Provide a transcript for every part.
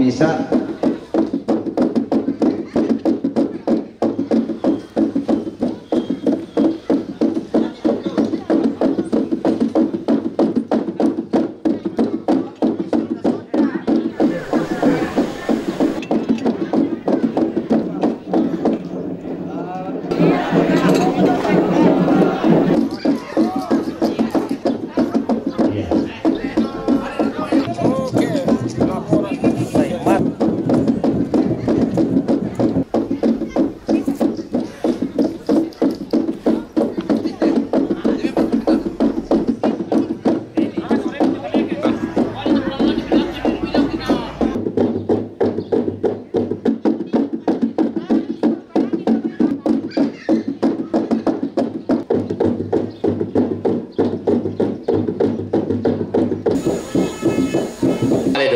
bisa.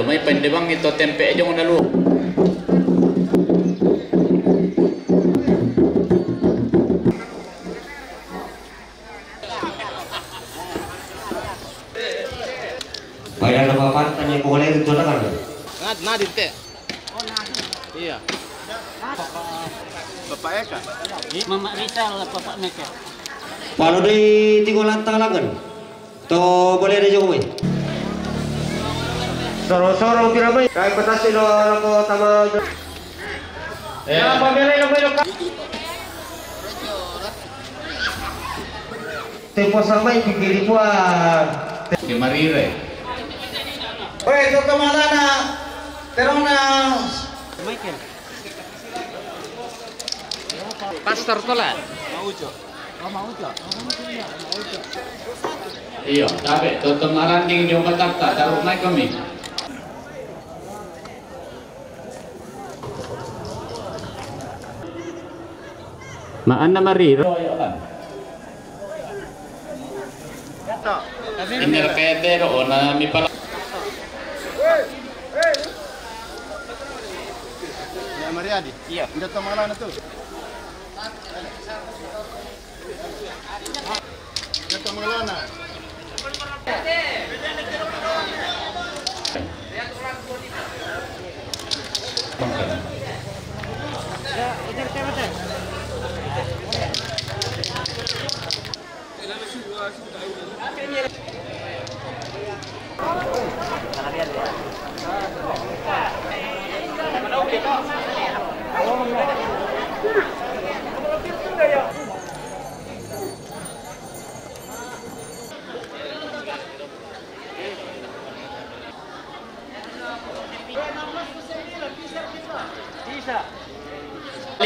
May pandibang ito tempe aja muna lu. Bayar nama apa? Tanya boleh itu kan? Nadit teh. Oh Nadit. Iya. Bapak Eka. Mama Rizal, Bapak Meka. Kalau di Tinggolan Talangan, to boleh ada jokowi. Soro-soro piramay. Kahit patasin o ako tama. Ya, pamilya na may lokal. Tempo samay pipili po Di Marire. Oye, ito kamalana. Terong na. Michael. Pastor tola. Maujo. Oh, Maujo. Iya, tapi tutup maranding yung matakta taruh naik kami. Maana Marire. Ini rekayasa o na mi pala. Ya Mariadi. Iya. Udah tamalana tuh. Udah tamalana.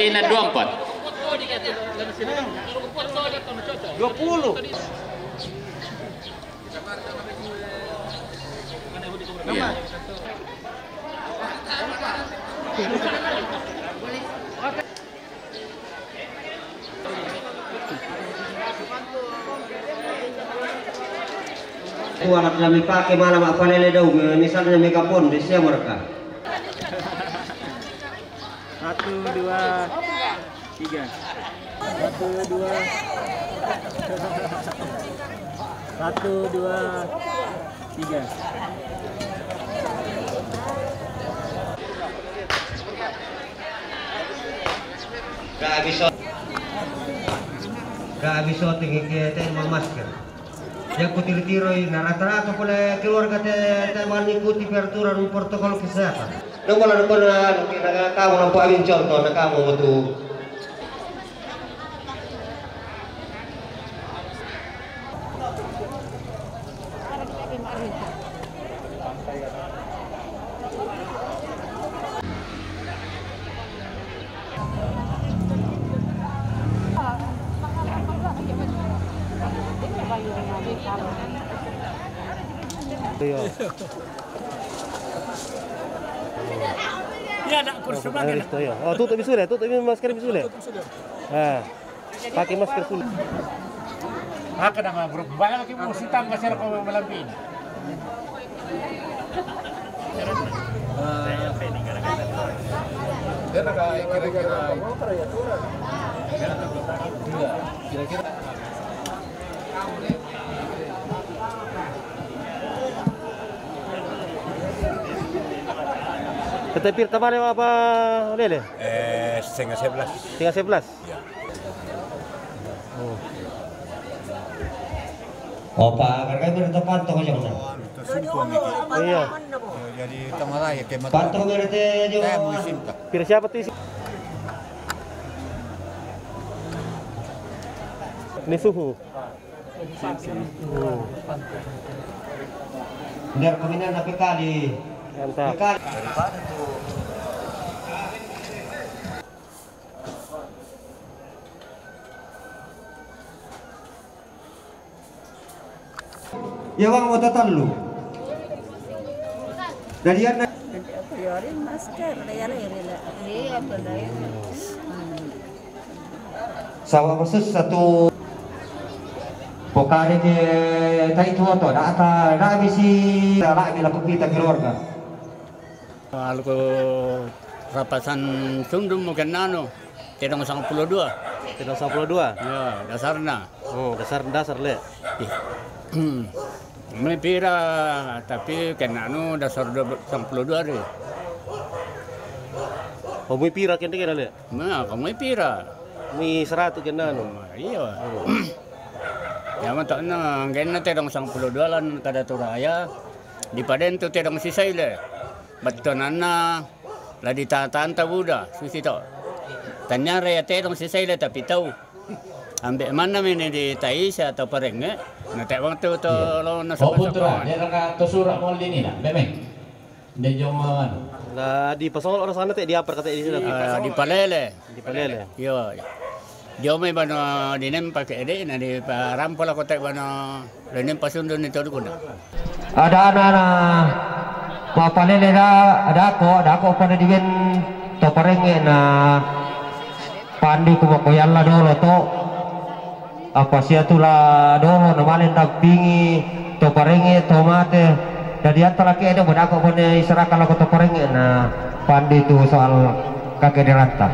Lina 24. 20. Iya. anak kami pakai malam apa lele daw misalnya megapon di siya mereka. 1, 2, 3. 1, 2. 1, 2, 3. Kehabisan tinggi kita masker. Yang kutir-tiro na rata-rata pula keluarga teh mengikuti peraturan protokol kesehatan. Nung wala na po na kamu ng pagin contoh na kamu betul. Ya, nak kursi makan. Oh, tutup bisul, tutup masker bisul. Ah, pakai masker dulu. Haka na nga, bro. Bayan lagi mo sitang kasi ako malambing. Kira-kira Tetapi teman apa Lele? 10:30. Setengah 11? Ya. Oh Pak, karena itu pantong aja mana? Iya. Jadi tamalay kay Pantong nga natin yung... Kaya mo isinta. Pero siya pati ni suhu. Biar kami na napikali. Mantap. Daripada tuh. Ya bang mau tatalo. Dari yan na. Sawa khusus satu pokari ke tayo to data rami si rami laku kita keluarga. Kalau ko rapasan sundum mungkin nano, tidak 52. Tidak 52. Ya, dasar na. Oh, dasar le. May pira, tapi kena anu dasar 52 rin. Oh, may pira kende kena le. Nah, kung may pira. May 100 kena no. Iya. Yaman to na, ganyan na tidak 52 lan kada turaya. Di paden to tidak sisay le. Batunan na ladi tatanta buda, susi to. Tanyara ya tidak sisay le tapi tahu. Ambil mana ini di Taisha atau Parenge? Nah, tewang tu lo nasa. Oh putra, dia nak tu surat mau ini nak, memang. Dia jom Nah, di pasol orang sana teh di apa kata di sana? Di Palele. Di Palele. Yo. Dia may bano dinem pakai ide na di parampol ako tek bano dinem pasundo nito ko na. Ada anak-anak Palele ada ako pada digen to Parenge na pandi ko makoyalla dolo to. Apa sih itulah doho namalin dapingi to Parenge tomate dari antara ke ada bedak kok bone isra kalau to Parenge na pandi itu soal kakek deranta.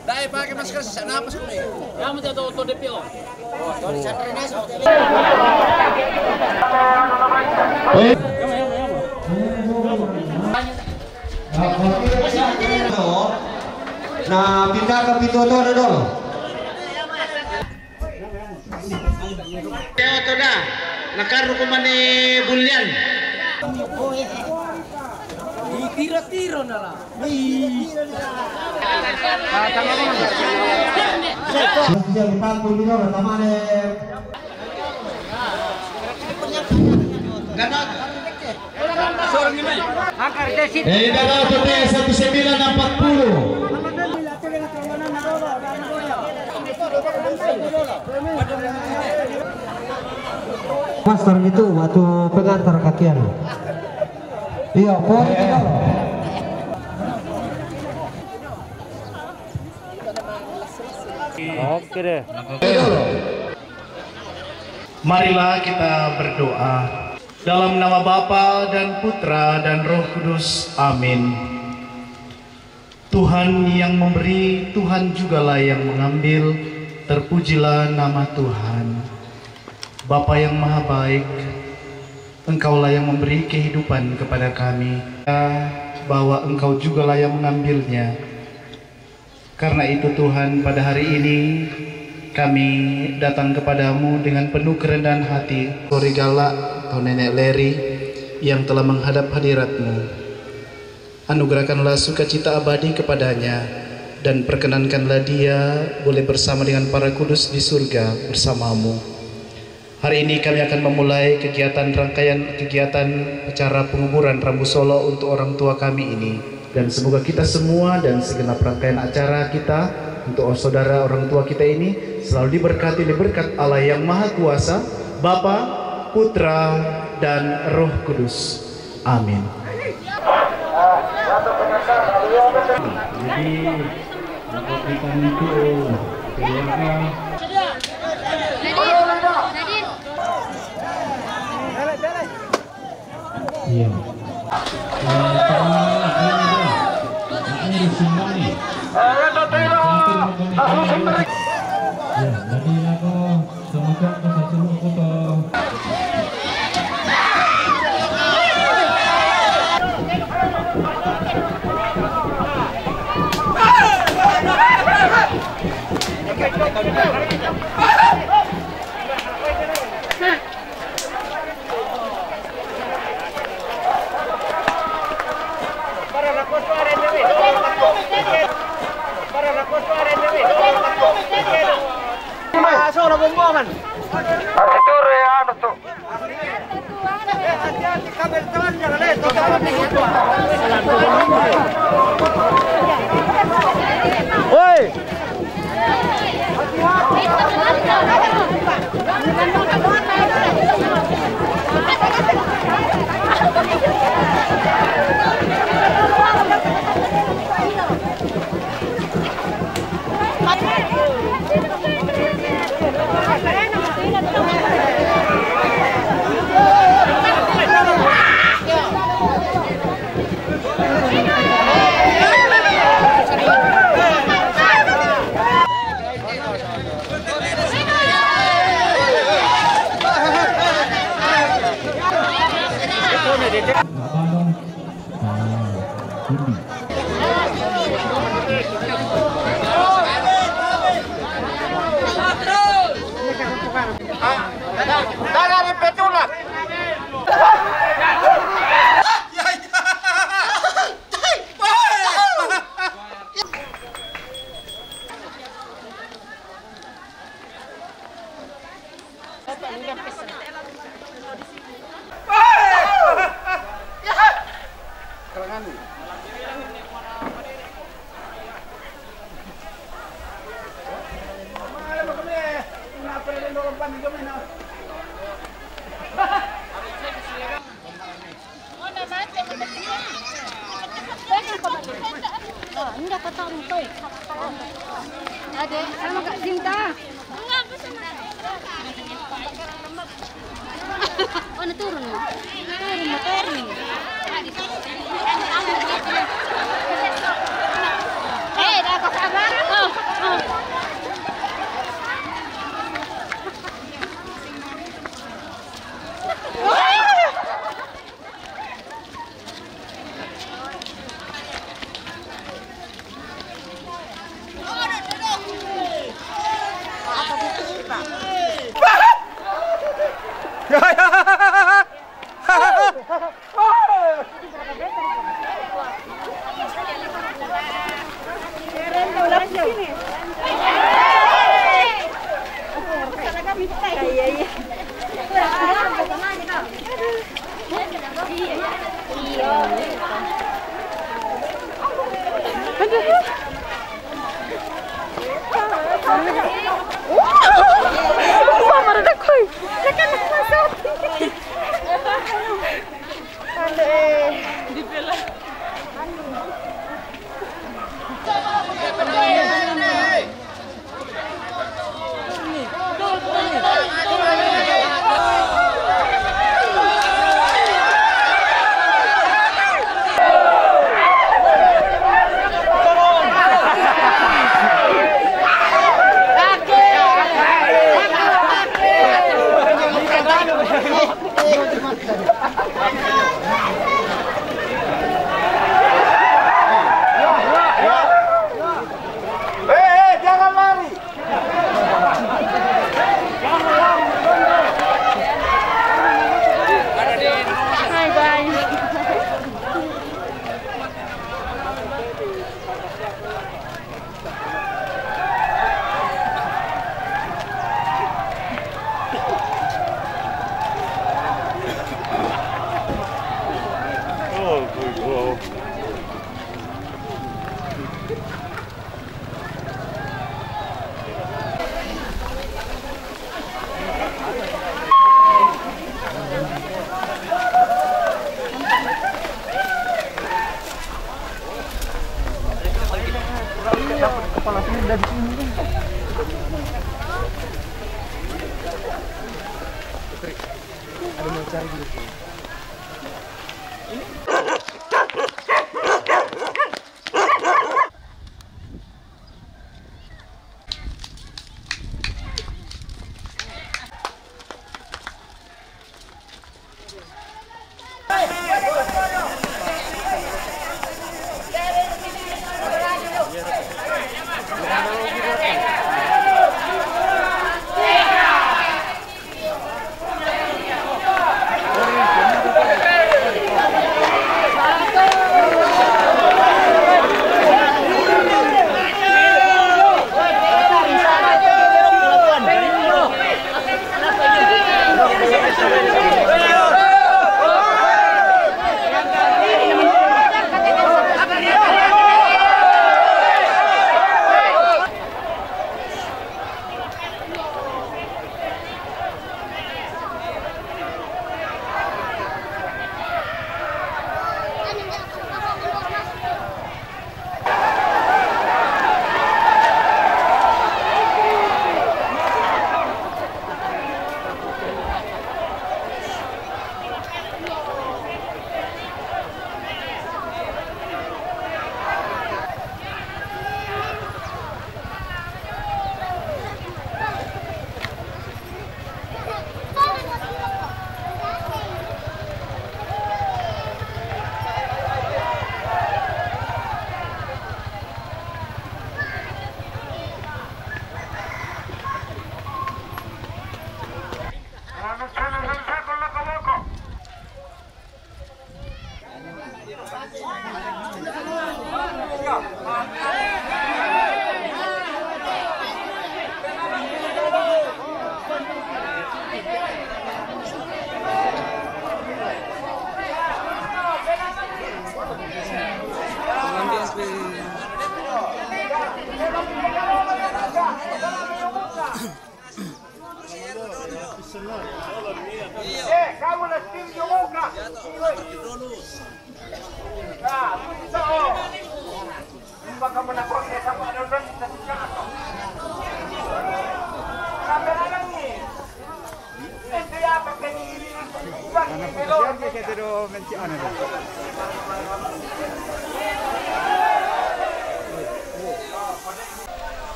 Dai pakai masker sesak napas ko ni. Kamu jatuh to DPO. Nah, pindah ke pintu itu ada dong. Kaya to na. Nakaro ko man ni Bulyan. Tiro-tiro na lang. Sudah dipangkul dulu, tamane. dalam PT 1940. Master itu waktu pengantar kakian. Iya, Oke deh. Marilah kita berdoa. Dalam nama Bapa dan Putra dan Roh Kudus. Amin. Tuhan yang memberi, Tuhan jugalah yang mengambil. Terpujilah nama Tuhan. Bapa yang maha baik, Engkaulah yang memberi kehidupan kepada kami, bahwa Engkau jugalah yang mengambilnya. Karena itu Tuhan, pada hari ini kami datang kepadamu dengan penuh kerendahan hati. Korigala atau Nenek Leri yang telah menghadap hadiratmu, anugerahkanlah sukacita abadi kepadanya, dan perkenankanlah dia boleh bersama dengan para kudus di surga bersamamu. Hari ini kami akan memulai rangkaian kegiatan acara penguburan Rambu Solo untuk orang tua kami ini. Dan semoga kita semua dan segenap rangkaian acara kita untuk saudara orang tua kita ini selalu diberkati oleh berkat Allah yang Maha Kuasa, Bapa, Putra, dan Roh Kudus. Amin. lakukan itu keluarga. Iya. Ini sumbang nih. Ya, jadi aku semoga bisa semua foto. Sono bombongan. Arsitur ya anu tuh. Hati-hati kabel jalan jangan Woi. Dari peculah. Enggak ketemu tuh. Adek, sama Kak Sinta. Enggak, aku sama. Oh, ini turun ya? Turun. Dah apa kabar? palasnya dari sini kan. Ada mau cari gitu.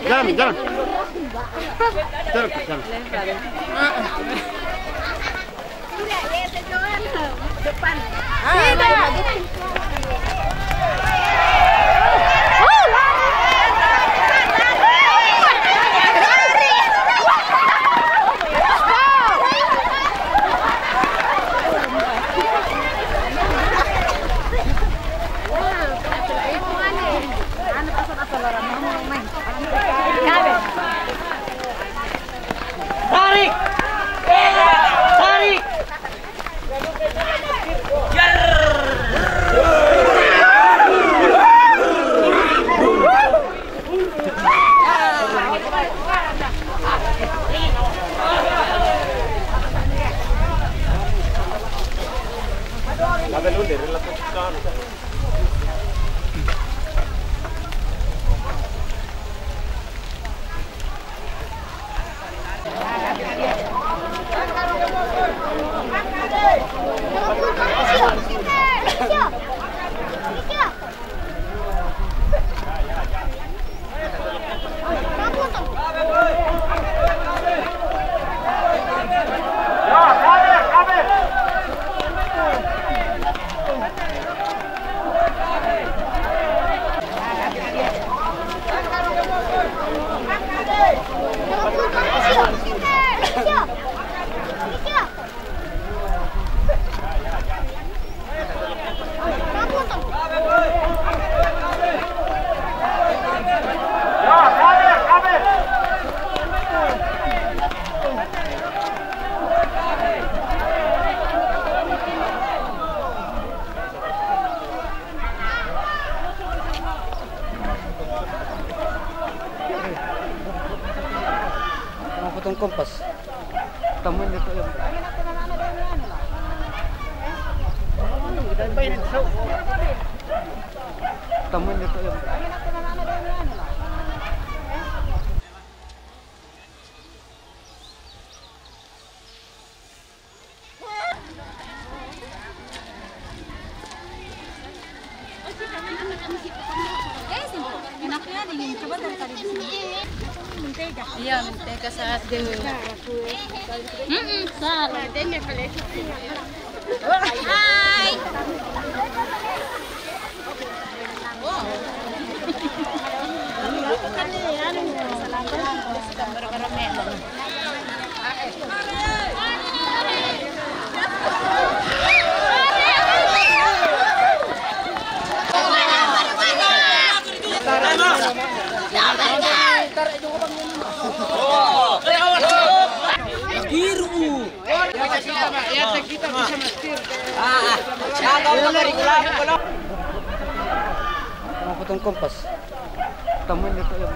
Jalan. Jalan. Depan. Tarik! Tarik! potong kompas. Temuin dito yung. Temuin dito yung. Enaknya dingin. Coba dari tadi di sini. Mentega. Iya, mentega saat dulu. Salah. Hai. Potong kompas. Temuin dito yung.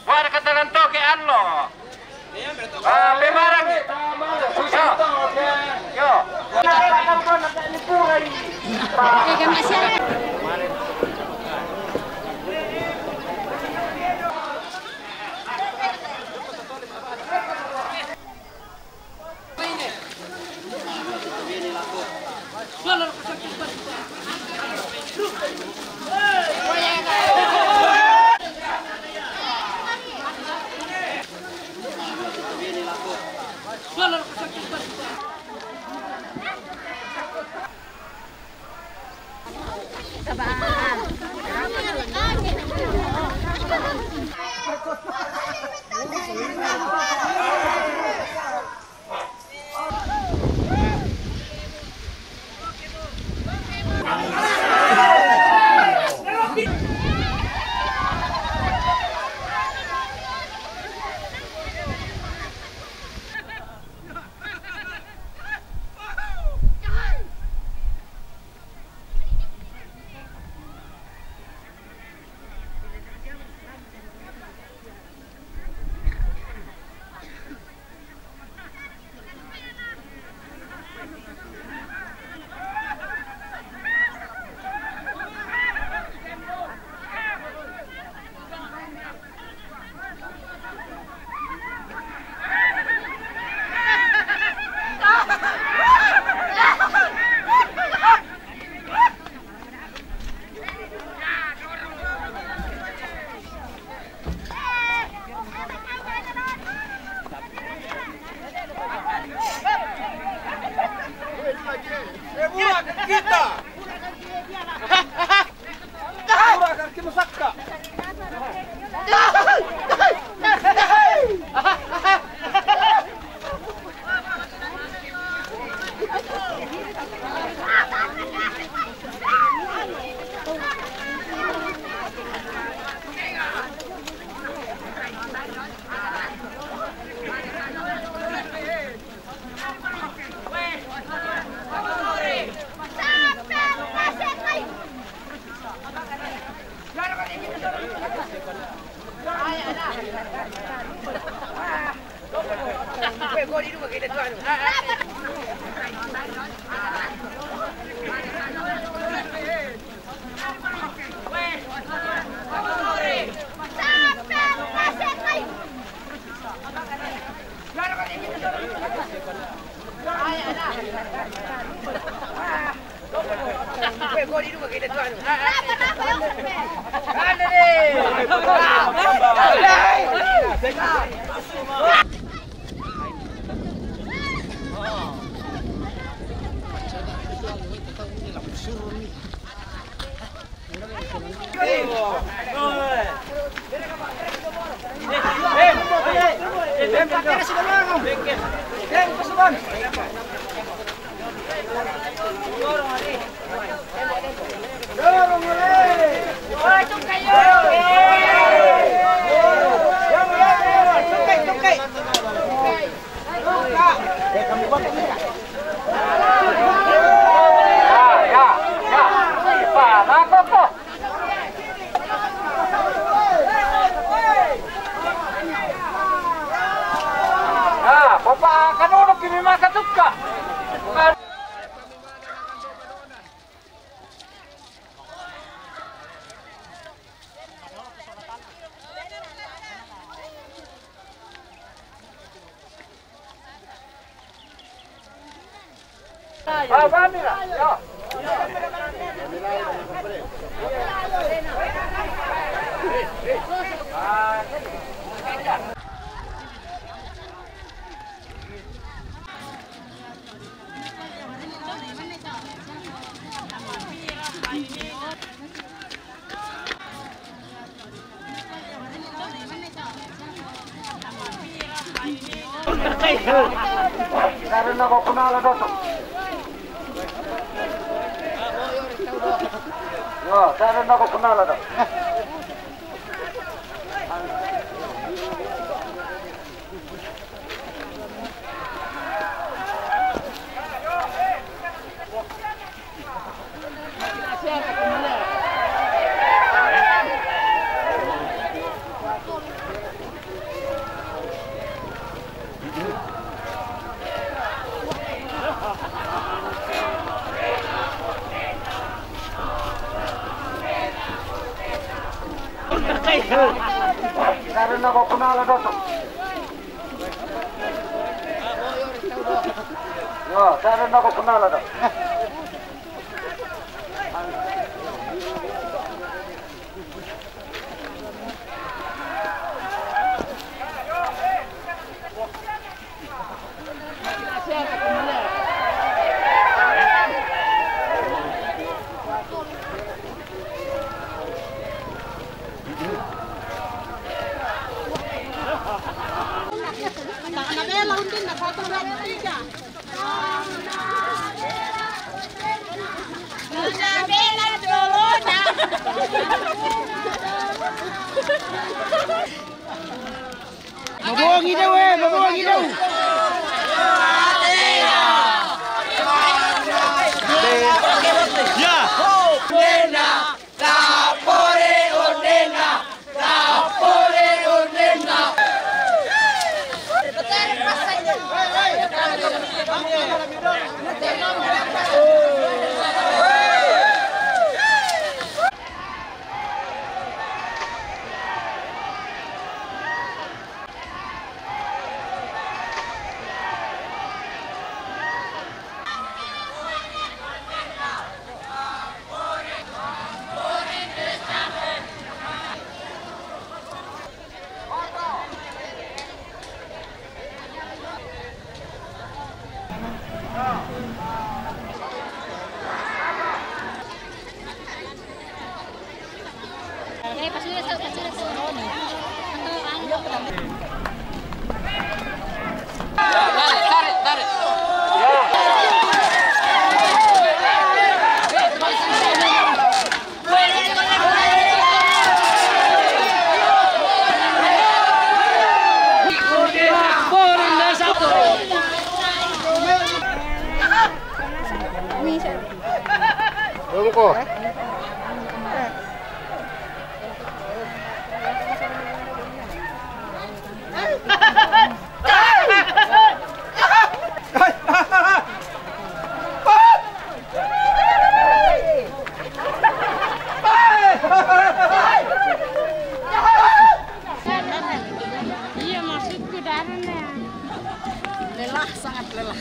Guarda che te non tocchi anno! Bemarang! Susah! Yo! Karena kau kenal Doto. Ya, karena kau kenal Doto. Karena kau kenal Doto. Ya, karena kau kenal Doto. Mabuhangi daw eh! Mabuhangi daw! Ya! Ordena, Tapore ordena, Tapore ordena. Iya, maksudku darahnya. Lelah, sangat lelah.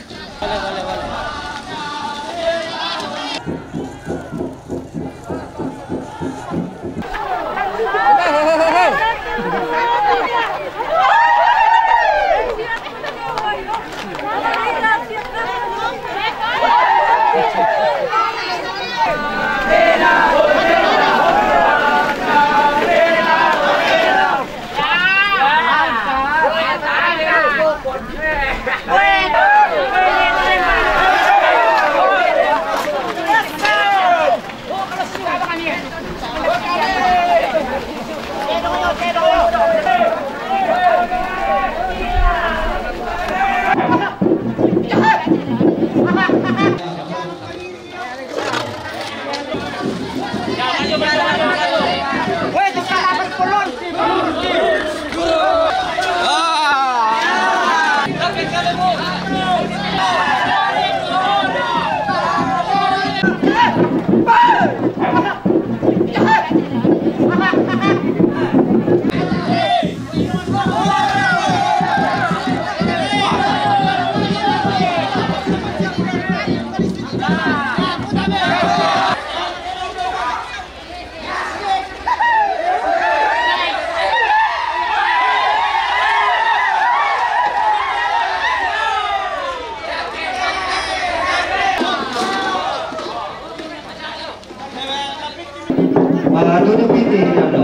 Tujuh piti ada.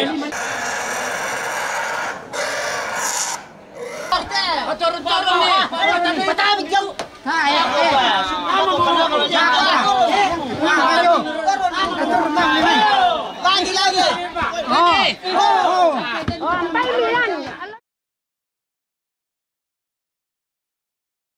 Ada